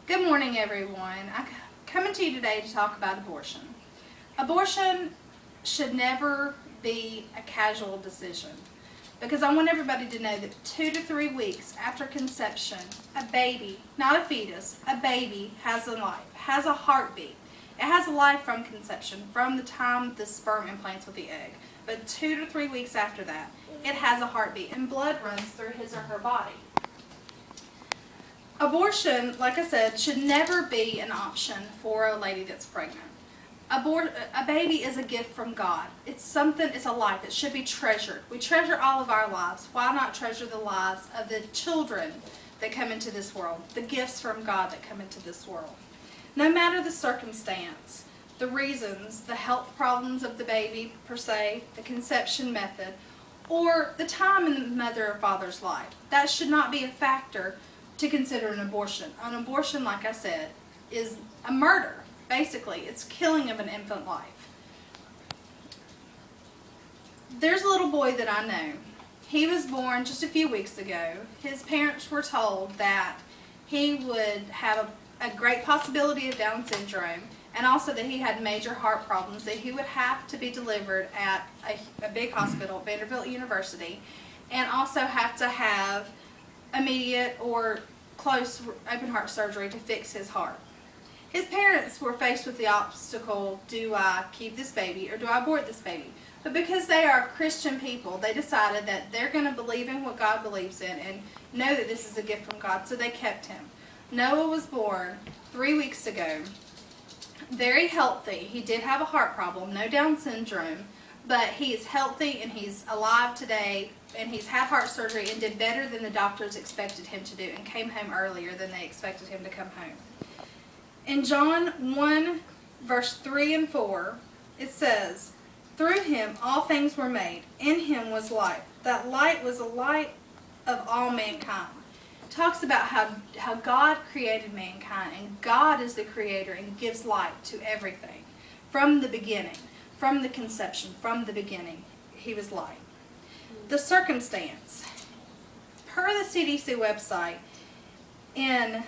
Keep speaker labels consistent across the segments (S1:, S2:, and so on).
S1: Good morning, everyone. I'm coming to you today to talk about abortion. Abortion should never be a casual decision because I want everybody to know that 2 to 3 weeks after conception, a baby, not a fetus, a baby has a life, has a heartbeat. It has a life from conception, from the time the sperm implants with the egg. But 2 to 3 weeks after that, it has a heartbeat and blood runs through his or her body. Abortion, like I said, should never be an option for a lady that's pregnant. A baby is a gift from God. It's a life. It should be treasured. We treasure all of our lives. Why not treasure the lives of the children that come into this world, the gifts from God that come into this world? No matter the circumstance, the reasons, the health problems of the baby per se, the conception method, or the time in the mother or father's life, that should not be a factor to consider an abortion. An abortion, like I said, is a murder. Basically, it's killing of an infant life. There's a little boy that I know. He was born just a few weeks ago. His parents were told that he would have a great possibility of Down syndrome, and also that he had major heart problems, that he would have to be delivered at a big hospital, Vanderbilt University, and also have to have immediate or close open heart surgery to fix his heart. His parents were faced with the obstacle, do I keep this baby or do I abort this baby? But because they are Christian people, they decided that they're going to believe in what God believes in and know that this is a gift from God, so they kept him. Noah was born 3 weeks ago, very healthy. He did have a heart problem, no Down syndrome, but he is healthy and he's alive today, and he's had heart surgery and did better than the doctors expected him to do and came home earlier than they expected him to come home. In John 1, verse 3 and 4, it says, "Through him all things were made. In him was light. That light was the light of all mankind." It talks about how God created mankind, and God is the creator and gives light to everything. From the beginning, from the conception, from the beginning, he was light. The circumstance. Per the CDC website, in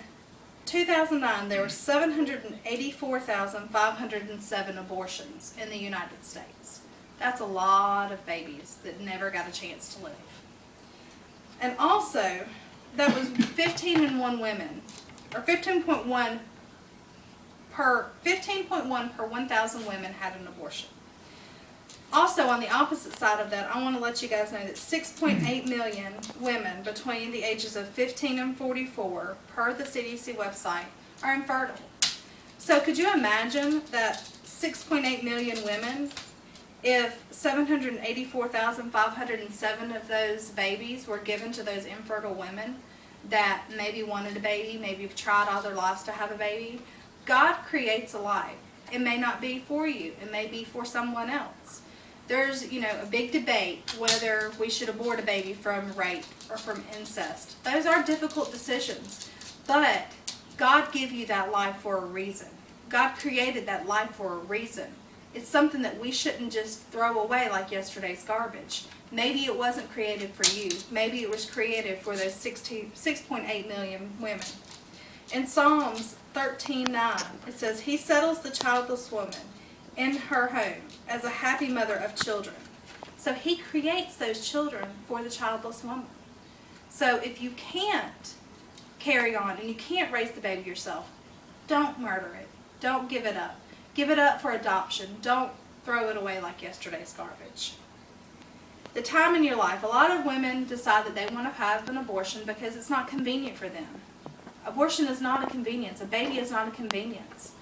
S1: 2009, there were 784,507 abortions in the United States. That's a lot of babies that never got a chance to live. And also, that was 15.1 women, or 15.1 per 1,000 women had an abortion. Also, on the opposite side of that, I want to let you guys know that 6.8 million women between the ages of 15 and 44, per the CDC website, are infertile. So could you imagine that 6.8 million women, if 784,507 of those babies were given to those infertile women that maybe wanted a baby, maybe have tried all their lives to have a baby? God creates a life. It may not be for you. It may be for someone else. There's, a big debate whether we should abort a baby from rape or from incest. Those are difficult decisions, but God gave you that life for a reason. God created that life for a reason. It's something that we shouldn't just throw away like yesterday's garbage. Maybe it wasn't created for you. Maybe it was created for those 6.8 million women. In Psalms 13:9, it says, "He settles the childless woman in her home as a happy mother of children." So he creates those children for the childless woman. So if you can't carry on and you can't raise the baby yourself, don't murder it. Don't give it up. Give it up for adoption. Don't throw it away like yesterday's garbage. The time in your life. A lot of women decide that they want to have an abortion because it's not convenient for them. Abortion is not a convenience. A baby is not a convenience.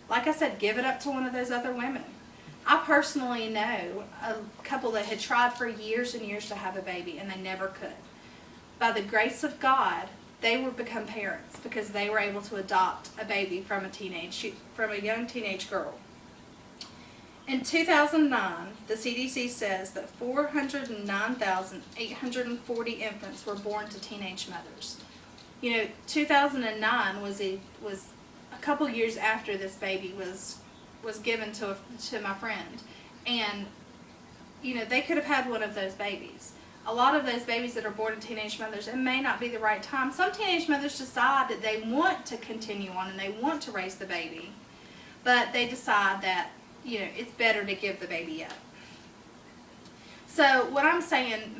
S1: Like I said, give it up to one of those other women. I personally know a couple that had tried for years and years to have a baby and they never could. By the grace of God, they would become parents because they were able to adopt a baby from a young teenage girl. In 2009, the CDC says that 409,840 infants were born to teenage mothers. 2009 was a couple years after this baby was given to my friend, and they could have had one of those babies. a lot of those babies that are born to teenage mothers, it may not be the right time. Some teenage mothers decide that they want to continue on and they want to raise the baby, but they decide that, it's better to give the baby up. So what I'm saying,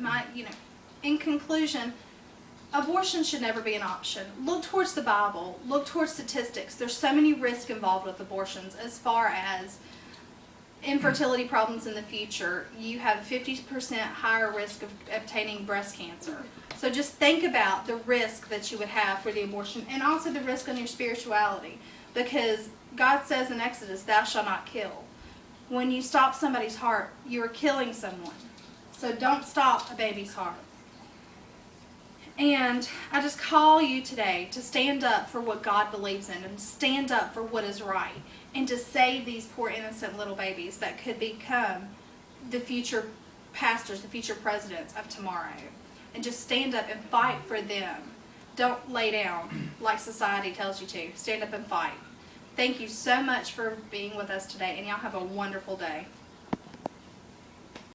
S1: in conclusion, abortion should never be an option. Look towards the Bible. Look towards statistics. There's so many risks involved with abortions as far as infertility problems in the future. You have 50% higher risk of obtaining breast cancer. So just think about the risk that you would have for the abortion, and also the risk on your spirituality, because God says in Exodus, "Thou shalt not kill." When you stop somebody's heart, you are killing someone. So don't stop a baby's heart. And I just call you today to stand up for what God believes in and stand up for what is right, and to save these poor innocent little babies that could become the future pastors, the future presidents of tomorrow. And just stand up and fight for them. Don't lay down like society tells you to. Stand up and fight. Thank you so much for being with us today, and y'all have a wonderful day.